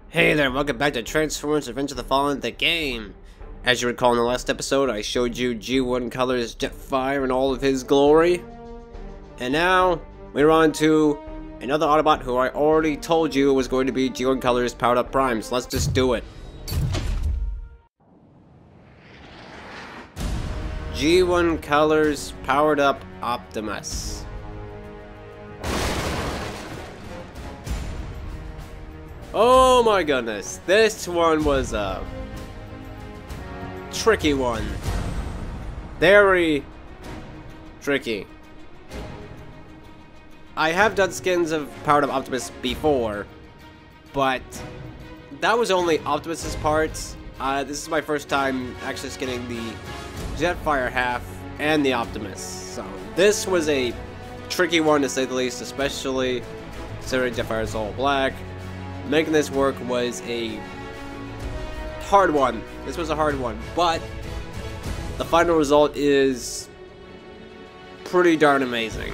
Hey there, welcome back to Transformers Revenge of the Fallen, the game. As you recall in the last episode, I showed you G1 Color's Jetfire in all of his glory. And now, we're on to another Autobot who I already told you was going to be G1 Color's Powered Up Primes. Let's just do it. G1 Color's Powered Up Optimus. Oh my goodness, this one was a tricky one. Very tricky. I have done skins of Powered Up Optimus before, but that was only Optimus's parts. This is my first time actually skinning the Jetfire half and the Optimus. So this was a tricky one to say the least, especially considering Jetfire is all black. Making this work was a hard one. This was a hard one, but the final result is pretty darn amazing.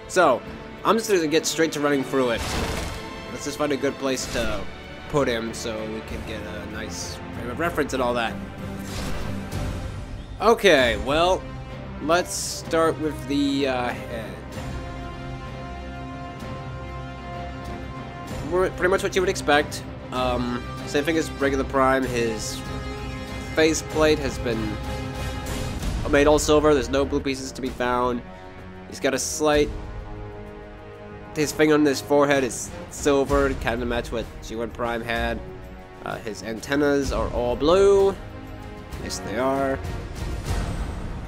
So, I'm just gonna get straight to running through it. Let's just find a good place to put him so we can get a nice frame of reference and all that. Okay, well, let's start with the head. Pretty much what you would expect. Same thing as regular Prime. His faceplate has been made all silver. There's no blue pieces to be found. He's got a slight... His thing on his forehead is silver, kind of match what G1 Prime had. His antennas are all blue. Yes, they are.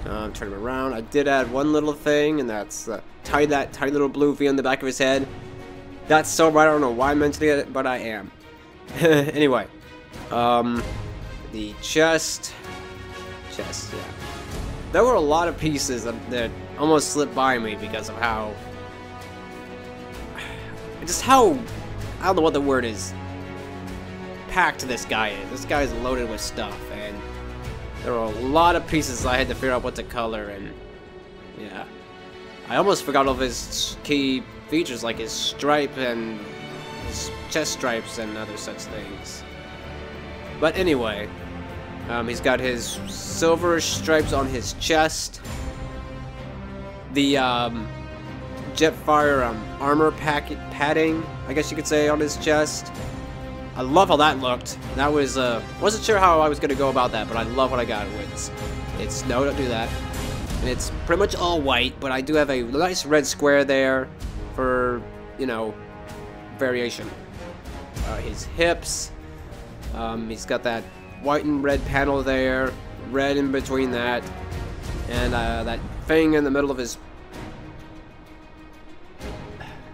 Turn him around. I did add one little thing, and that's tie that tiny little blue V on the back of his head. That's so right, I don't know why I'm mentioning it, but I am. Anyway, the chest, yeah. There were a lot of pieces that almost slipped by me because of how, I don't know what the word is, packed this guy is. This guy's loaded with stuff, and there were a lot of pieces I had to figure out what to color, and yeah. I almost forgot all of his key features like his stripe and his chest stripes and other such things. But anyway, he's got his silver stripes on his chest. The Jetfire armor padding, I guess you could say, on his chest. I love how that looked. That was wasn't sure how I was gonna go about that, but I love what I got with. It's no, don't do that. And it's pretty much all white, but I do have a nice red square there for, you know, variation. His hips, he's got that white and red panel there, red in between that, and that thing in the middle of his,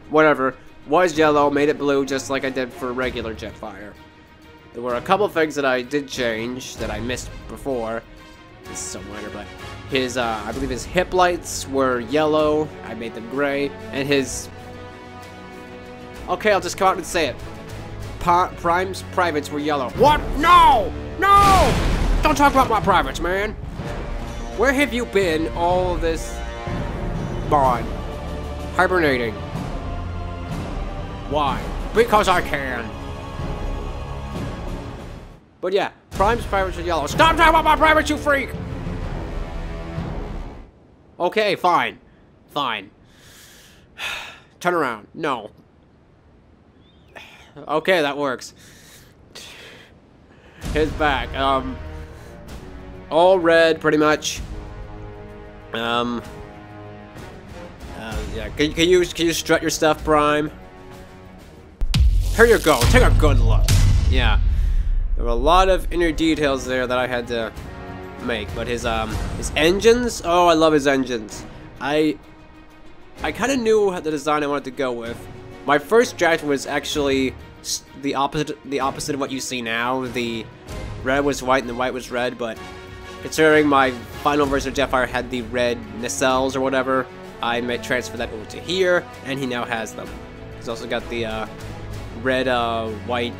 whatever, was yellow, made it blue just like I did for regular Jetfire. There were a couple things that I did change that I missed before. This is so minor, but his, I believe his hip lights were yellow. I made them gray. And his... Okay, I'll just come out and say it. Prime's privates were yellow. What? No! No! Don't talk about my privates, man! Where have you been all this... Bond? Hibernating. Why? Because I can. But yeah, Prime's privates are yellow. Stop talking about my privates, you freak! Okay, fine. Fine. Turn around. No. Okay, that works. His back. All red, pretty much. Yeah. Can you strut your stuff, Prime? Here you go. Take a good look. Yeah. There were a lot of inner details there that I had to make, but his engines, oh, I love his engines. I kind of knew the design I wanted to go with. My first draft was actually the opposite of what you see now. The red was white and the white was red, but considering my final version of Jetfire had the red nacelles or whatever, I might transfer that over to here, and he now has them. He's also got the red, white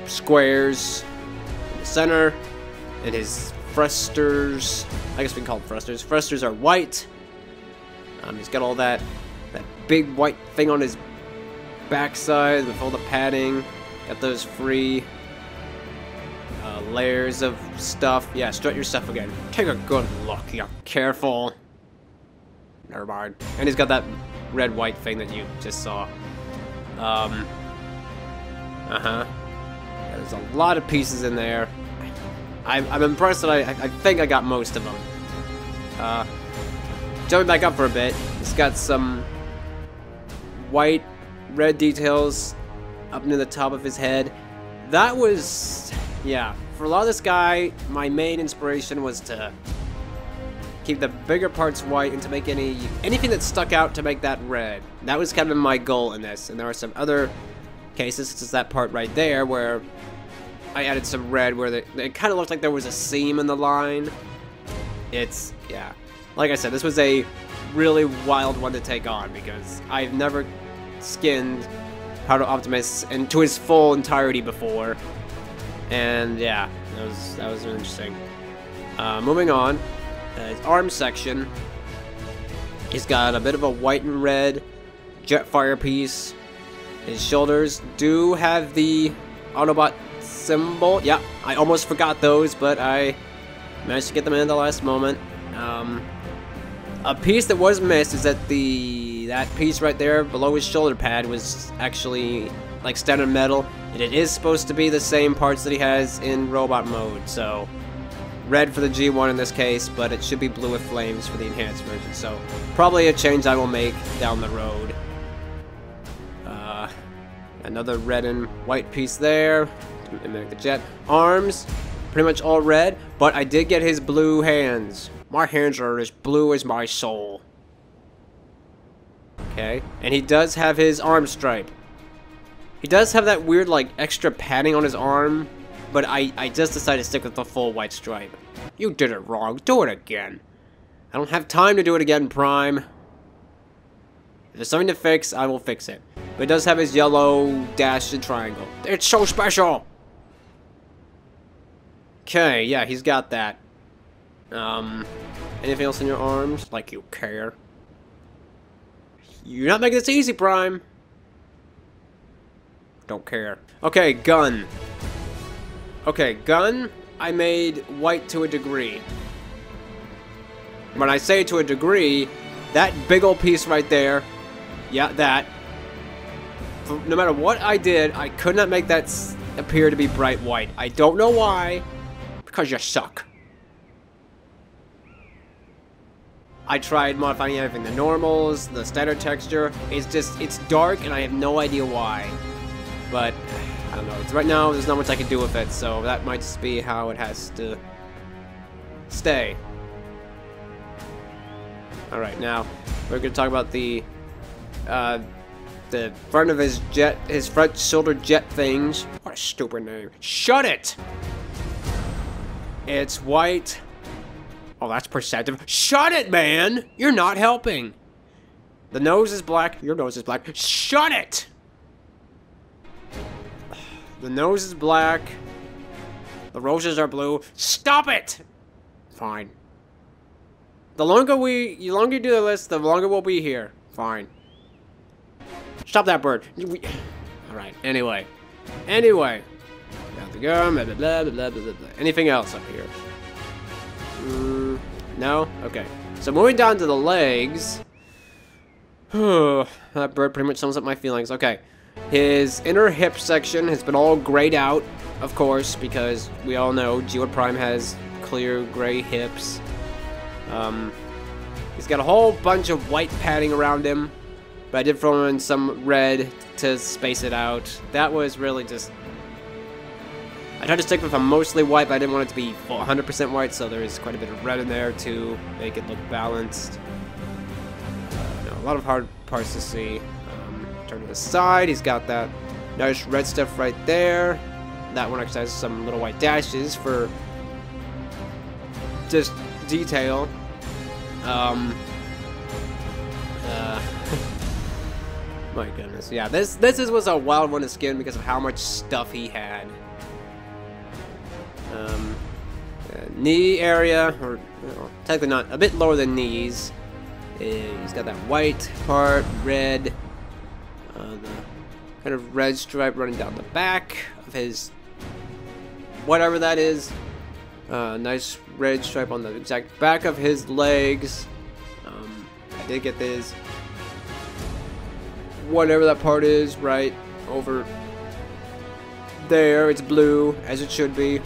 squares in the center, and his thrusters, I guess we can call them thrusters. Thrusters are white. He's got all that big white thing on his backside with all the padding. Got those free layers of stuff. Yeah, strut your stuff again. Take a good look. Yeah, careful. Never mind. And he's got that red-white thing that you just saw. Yeah, there's a lot of pieces in there. I'm impressed that I think I got most of them. Jumping back up for a bit, it's got some white, red details up near the top of his head. That was, yeah, for a lot of this guy, my main inspiration was to keep the bigger parts white and to make anything that stuck out to make that red. That was kind of my goal in this, and there are some other cases, such as that part right there, where I added some red where it kind of looked like there was a seam in the line. It's, yeah. Like I said, this was a really wild one to take on because I've never skinned Proto Optimus into his full entirety before. And yeah, that was really interesting. Moving on, his arm section. He's got a bit of a white and red Jetfire piece. His shoulders do have the Autobot symbol. Yeah, I almost forgot those, but I managed to get them in at the last moment. A piece that was missed is that that piece right there below his shoulder pad was actually like standard metal, and it is supposed to be the same parts that he has in robot mode. So red for the G1 in this case, but it should be blue with flames for the enhanced version. So probably a change I will make down the road. Another red and white piece there. Mimic the jet. Arms, pretty much all red, but I did get his blue hands. My hands are as blue as my soul. Okay, and he does have his arm stripe. He does have that weird, like, extra padding on his arm, but I just decided to stick with the full white stripe. You did it wrong. Do it again. I don't have time to do it again, Prime. If there's something to fix, I will fix it. But it does have his yellow dash and triangle. It's so special! Okay, yeah, he's got that. Anything else in your arms? Like you care. You're not making this easy, Prime. Don't care. Okay, gun. Okay, gun, I made white to a degree. When I say to a degree, that big old piece right there, yeah, that. No matter what I did, I could not make that appear to be bright white. I don't know why. Because you suck. I tried modifying everything. The normals, the standard texture. It's dark and I have no idea why. But, I don't know. Right now, there's not much I can do with it. So that might just be how it has to stay. Alright, now, we're going to talk about the front of his front shoulder jet things. What a stupid name. Shut it! It's white. Oh, that's perceptive. Shut it, man! You're not helping. The nose is black. Your nose is black. Shut it! The nose is black. The roses are blue. Stop it! Fine. The longer you do the list, the longer we'll be here. Fine. Stop that bird. Alright, anyway. Got the gun, blah, blah, blah, blah, blah, blah, blah. Anything else up here? No? Okay. So moving down to the legs. That bird pretty much sums up my feelings. Okay. His inner hip section has been all grayed out, of course, because we all know G1 Prime has clear gray hips. He's got a whole bunch of white padding around him, but I did throw in some red to space it out. That was really just... I tried to stick with a mostly white, but I didn't want it to be 100% white, so there is quite a bit of red in there to make it look balanced. A lot of hard parts to see. Turn to the side, he's got that nice red stuff right there. That one actually has some little white dashes for just detail. My goodness, yeah, this was a wild one to skin because of how much stuff he had. Knee area, or technically not, a bit lower than knees. He's got that white part, red. kind of red stripe running down the back of his, whatever that is. Nice red stripe on the exact back of his legs. I did get this, whatever that part is, right over there. It's blue, as it should be.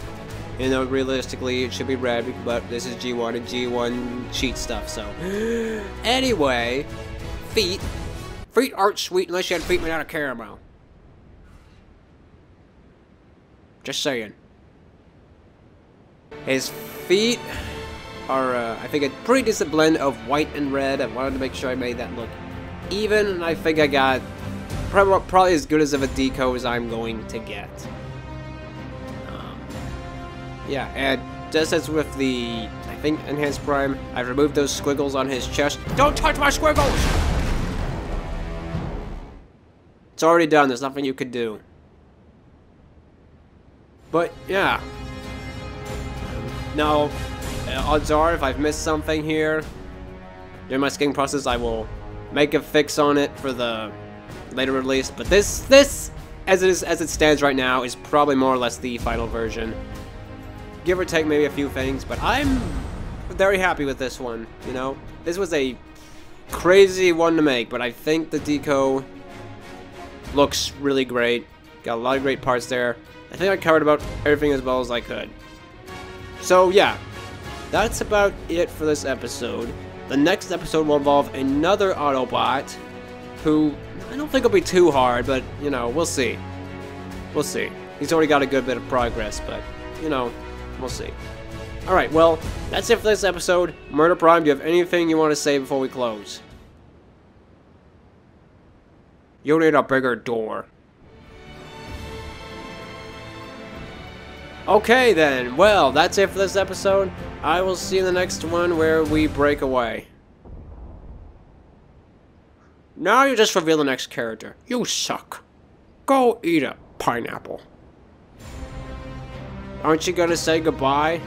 You know, realistically, it should be red, but this is G1 and G1 cheat stuff, so. Anyway, feet. Feet aren't sweet unless you had feet made out of caramel. Just saying. His feet are, I think, a pretty decent blend of white and red. I wanted to make sure I made that look even, and I think I got probably as good as of a deco as I'm going to get. Yeah, and just as with the, I think, Enhanced Prime, I've removed those squiggles on his chest. Don't touch my squiggles! It's already done, there's nothing you could do. But, yeah. Now, odds are, if I've missed something here during my skinning process, I will make a fix on it for the later release. But this, as it stands right now, is probably more or less the final version. Give or take maybe a few things, but I'm very happy with this one, you know? This was a crazy one to make, but I think the deco looks really great. Got a lot of great parts there. I think I covered about everything as well as I could. So yeah, that's about it for this episode. The next episode will involve another Autobot, who I don't think will be too hard, but, you know, we'll see. We'll see. He's already got a good bit of progress, but, you know, we'll see. Alright, well, that's it for this episode. Murder Prime, do you have anything you want to say before we close? You need a bigger door. Okay then, well, that's it for this episode. I will see you in the next one where we break away. Now you just reveal the next character. You suck. Go eat a pineapple. Aren't you gonna say goodbye?